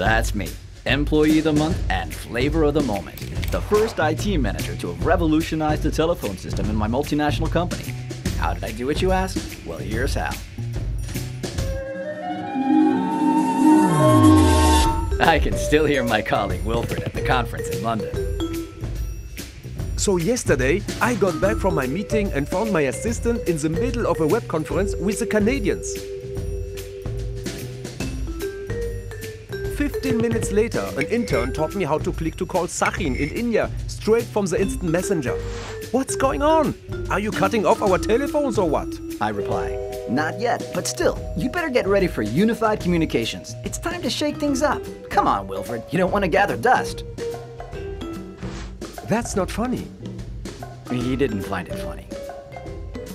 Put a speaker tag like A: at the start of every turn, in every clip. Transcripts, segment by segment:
A: That's me, Employee of the Month and Flavor of the Moment. The first IT manager to have revolutionized the telephone system in my multinational company. How did I do it, you ask? Well, here's how. I can still hear my colleague Wilfred at the conference in London.
B: So yesterday, I got back from my meeting and found my assistant in the middle of a web conference with the Canadians. 15 minutes later, an intern taught me how to click to call Sachin in India straight from the instant messenger. What's going on? Are you cutting off our telephones or what?
A: I reply, not yet, but still, you'd better get ready for unified communications. It's time to shake things up. Come on, Wilfred, you don't want to gather dust.
B: That's not funny.
A: He didn't find it funny.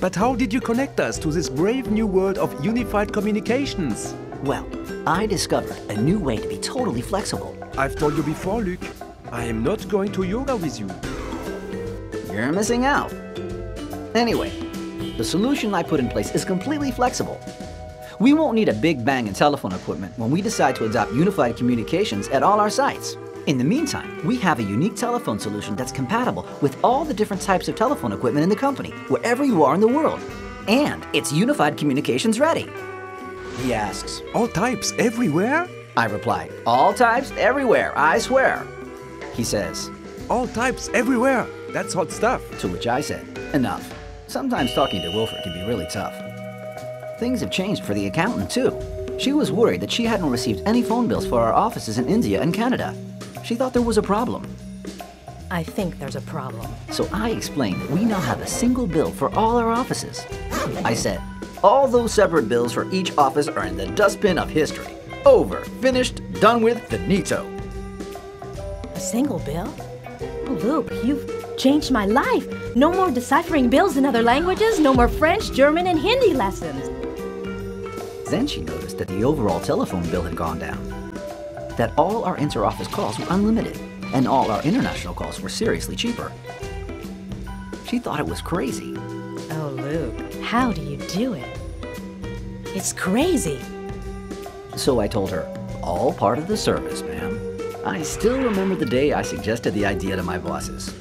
B: But how did you connect us to this brave new world of unified communications?
A: Well, I discovered a new way to be totally flexible.
B: I've told you before, Luc, I am not going to yoga with you.
A: You're missing out. Anyway, the solution I put in place is completely flexible. We won't need a big bang in telephone equipment when we decide to adopt unified communications at all our sites. In the meantime, we have a unique telephone solution that's compatible with all the different types of telephone equipment in the company, wherever you are in the world. And it's unified communications ready. He asks,
B: All types, everywhere?
A: I reply, all types, everywhere, I swear. He says,
B: All types, everywhere. That's hot stuff.
A: To which I said, enough. Sometimes talking to Wilfred can be really tough. Things have changed for the accountant too. She was worried that she hadn't received any phone bills for our offices in India and Canada. She thought there was a problem.
C: I think there's a problem.
A: So I explained that we now have a single bill for all our offices. I said, all those separate bills for each office are in the dustbin of history. Over, finished, done with, finito.
C: A single bill? Oh, Luke, you've changed my life. No more deciphering bills in other languages, no more French, German, and Hindi lessons.
A: Then she noticed that the overall telephone bill had gone down. That all our inter-office calls were unlimited, and all our international calls were seriously cheaper. She thought it was crazy.
C: Oh, Luke, how do you do it? It's crazy.
A: So I told her, all part of the service, ma'am. I still remember the day I suggested the idea to my bosses.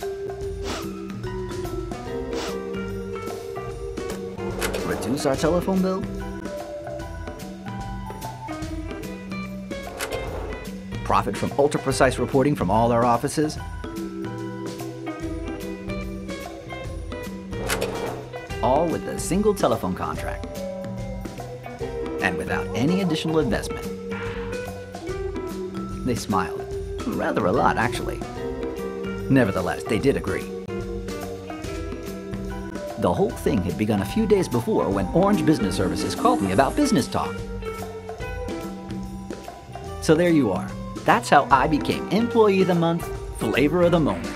A: Reduce our telephone bill? Profit from ultra-precise reporting from all our offices? All with a single telephone contract. And without any additional investment. They smiled. Rather a lot, actually. Nevertheless, they did agree. The whole thing had begun a few days before when Orange Business Services called me about business talk. So there you are. That's how I became Employee of the Month, Flavor of the Moment.